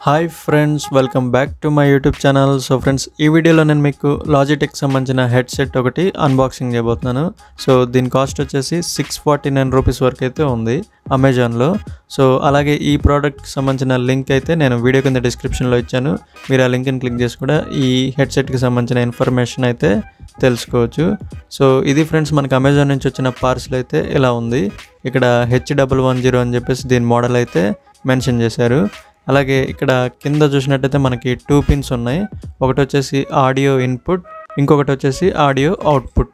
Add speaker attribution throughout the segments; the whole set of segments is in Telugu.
Speaker 1: Hi friends, welcome back to my YouTube channel. So friends, ఈ వీడియోలో నేను మీకు లాజిటెక్ సంబంధించిన హెడ్సెట్ ఒకటి అన్బాక్సింగ్ చేయబోతున్నాను. సో దీని కాస్ట్ వచ్చేసి 649 రూపీస్ వరకు అయితే ఉంది అమెజాన్లో. సో అలాగే ఈ ప్రోడక్ట్కి సంబంధించిన లింక్ అయితే నేను వీడియో కింద డిస్క్రిప్షన్లో ఇచ్చాను. మీరు ఆ లింక్ని క్లిక్ చేసి కూడా ఈ హెడ్సెట్కి సంబంధించిన ఇన్ఫర్మేషన్ అయితే తెలుసుకోవచ్చు. సో ఇది ఫ్రెండ్స్, మనకి అమెజాన్ నుంచి వచ్చిన పార్సిల్ అయితే ఇలా ఉంది. ఇక్కడ H110 అని చెప్పేసి దీని మోడల్ అయితే మెన్షన్ చేశారు. అలాగే ఇక్కడ కింద చూసినట్టయితే మనకి 2 పిన్స్ ఉన్నాయి. ఒకటి వచ్చేసి ఆడియో ఇన్పుట్, ఇంకొకటి వచ్చేసి ఆడియో అవుట్పుట్.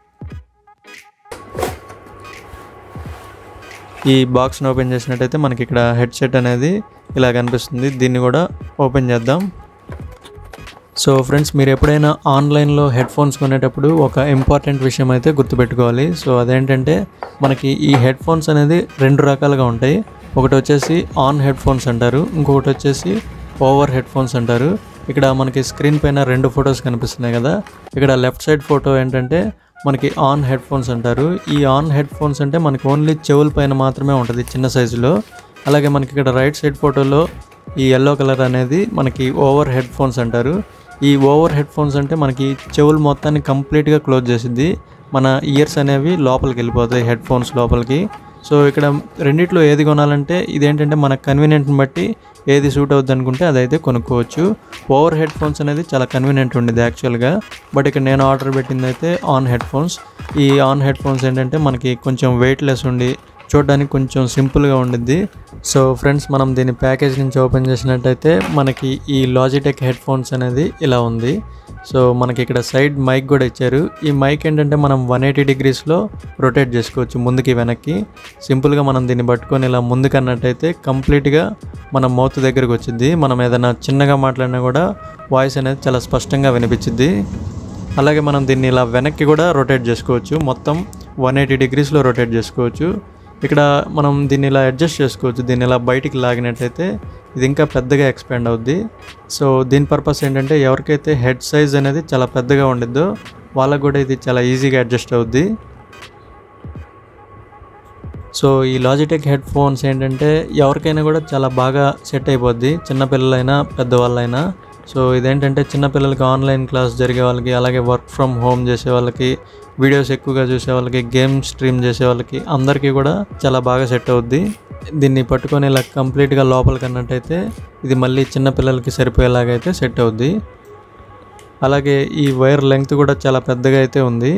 Speaker 1: ఈ బాక్స్ని ఓపెన్ చేసినట్టయితే మనకి ఇక్కడ హెడ్సెట్ అనేది ఇలా కనిపిస్తుంది. దీన్ని కూడా ఓపెన్ చేద్దాం. సో ఫ్రెండ్స్, మీరు ఎప్పుడైనా ఆన్లైన్లో హెడ్ఫోన్స్ కొనేటప్పుడు ఒక ఇంపార్టెంట్ విషయం అయితే గుర్తుపెట్టుకోవాలి. సో అదేంటంటే, మనకి ఈ హెడ్ఫోన్స్ అనేది 2 రకాలుగా ఉంటాయి. ఒకటి వచ్చేసి ఆన్ హెడ్ఫోన్స్ అంటారు, ఇంకొకటి వచ్చేసి ఓవర్ హెడ్ఫోన్స్ అంటారు. ఇక్కడ మనకి స్క్రీన్ పైన 2 ఫొటోస్ కనిపిస్తున్నాయి కదా. ఇక్కడ లెఫ్ట్ సైడ్ ఫోటో ఏంటంటే మనకి ఆన్ హెడ్ఫోన్స్ అంటారు. ఈ ఆన్ హెడ్ఫోన్స్ అంటే మనకి ఓన్లీ చెవుల పైన మాత్రమే ఉంటుంది, చిన్న సైజులో. అలాగే మనకి ఇక్కడ రైట్ సైడ్ ఫోటోలో ఈ ఎల్లో కలర్ అనేది మనకి ఓవర్ హెడ్ఫోన్స్ అంటారు. ఈ ఓవర్ హెడ్ఫోన్స్ అంటే మనకి చెవులు మొత్తాన్ని కంప్లీట్గా క్లోజ్ చేసిద్ది. మన ఇయర్స్ అనేవి లోపలికి వెళ్ళిపోతాయి, హెడ్ఫోన్స్ లోపలికి. సో ఇక్కడ రెండిట్లో ఏది కొనాలంటే, ఇదేంటంటే మన కన్వీనియంట్ని బట్టి ఏది సూట్ అవుద్ది అనుకుంటే అదైతే కొనుక్కోవచ్చు. ఓవర్ హెడ్ఫోన్స్ అనేది చాలా కన్వీనియంట్ ఉండేది యాక్చువల్గా. బట్ ఇక్కడ నేను ఆర్డర్ పెట్టింది అయితే ఆన్ హెడ్ఫోన్స్. ఈ ఆన్ హెడ్ఫోన్స్ ఏంటంటే మనకి కొంచెం వెయిట్లెస్ ఉండి చూడడానికి కొంచెం సింపుల్గా ఉండిద్ది. సో ఫ్రెండ్స్, మనం దీని ప్యాకేజ్ నుంచి ఓపెన్ చేసినట్టయితే మనకి ఈ లాజిటెక్ హెడ్ఫోన్స్ అనేది ఇలా ఉంది. సో మనకి ఇక్కడ సైడ్ మైక్ కూడా ఇచ్చారు. ఈ మైక్ ఏంటంటే మనం 180 డిగ్రీస్లో రొటేట్ చేసుకోవచ్చు, ముందుకి వెనక్కి. సింపుల్గా మనం దీన్ని పట్టుకొని ఇలా ముందుకు అన్నట్టయితే కంప్లీట్గా మన మౌత్ దగ్గరకు వచ్చింది. మనం ఏదైనా చిన్నగా మాట్లాడినా కూడా వాయిస్ అనేది చాలా స్పష్టంగా వినిపించింది. అలాగే మనం దీన్ని ఇలా వెనక్కి కూడా రొటేట్ చేసుకోవచ్చు, మొత్తం 180 డిగ్రీస్లో రొటేట్ చేసుకోవచ్చు. ఇక్కడ మనం దీన్ని ఇలా అడ్జస్ట్ చేసుకోవచ్చు. దీన్ని ఇలా బయటికి లాగినట్టయితే ఇది ఇంకా పెద్దగా ఎక్స్పాండ్ అవుద్ది. సో దీని పర్పస్ ఏంటంటే, ఎవరికైతే హెడ్ సైజ్ అనేది చాలా పెద్దగా ఉండిద్దో వాళ్ళకు కూడా ఇది చాలా ఈజీగా అడ్జస్ట్ అవుద్ది. సో ఈ లాజిటెక్ హెడ్ ఫోన్స్ ఏంటంటే ఎవరికైనా కూడా చాలా బాగా సెట్ అయిపోద్ది, చిన్నపిల్లలైనా పెద్దవాళ్ళైనా. సో ఇదేంటంటే చిన్నపిల్లలకి ఆన్లైన్ క్లాస్ జరిగే వాళ్ళకి, అలాగే వర్క్ ఫ్రమ్ హోమ్ చేసే వాళ్ళకి, వీడియోస్ ఎక్కువగా చూసే వాళ్ళకి, గేమ్ స్ట్రీమ్ చేసే వాళ్ళకి అందరికీ కూడా చాలా బాగా సెట్ అవుద్ది. దీన్ని పట్టుకొని ఇలా కంప్లీట్గా లోపలికి అన్నట్టయితే ఇది మళ్ళీ చిన్నపిల్లలకి సరిపోయేలాగైతే సెట్ అవుద్ది. అలాగే ఈ వైర్ లెంగ్త్ కూడా చాలా పెద్దగా అయితే ఉంది.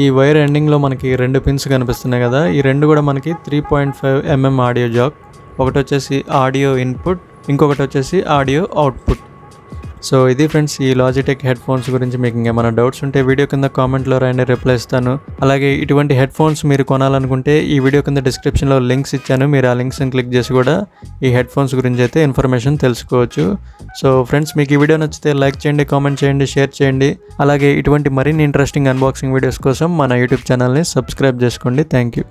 Speaker 1: ఈ వైర్ ఎండింగ్లో మనకి 2 పిన్స్ కనిపిస్తున్నాయి కదా. ఈ 2 కూడా మనకి 3.5 mm ఆడియో జాక్. ఒకటి వచ్చేసి ఆడియో ఇన్పుట్, ఇంకొకటి వచ్చేసి ఆడియో అవుట్పుట్. సో ఇది ఫ్రెండ్స్, ఈ లాజిటెక్ హెడ్ ఫోన్స్ గురించి మీకు ఇంకేమైనా డౌట్స్ ఉంటే వీడియో కింద కామెంట్లో రాయండి, రిప్లై ఇస్తాను. అలాగే ఇటువంటి హెడ్ ఫోన్స్ మీరు కొనాలనుకుంటే ఈ వీడియో కింద డిస్క్రిప్షన్లో లింక్స్ ఇచ్చాను. మీరు ఆ లింక్స్ని క్లిక్ చేసి కూడా ఈ హెడ్ ఫోన్స్ గురించి అయితే ఇన్ఫర్మేషన్ తెలుసుకోవచ్చు. సో ఫ్రెండ్స్, మీకు ఈ వీడియో నచ్చితే లైక్ చేయండి, కామెంట్ చేయండి, షేర్ చేయండి. అలాగే ఇటువంటి మరిన్ని ఇంట్రెస్టింగ్ అన్బాక్సింగ్ వీడియోస్ కోసం మన యూట్యూబ్ ఛానల్ని సబ్స్క్రైబ్ చేసుకోండి. Thank you.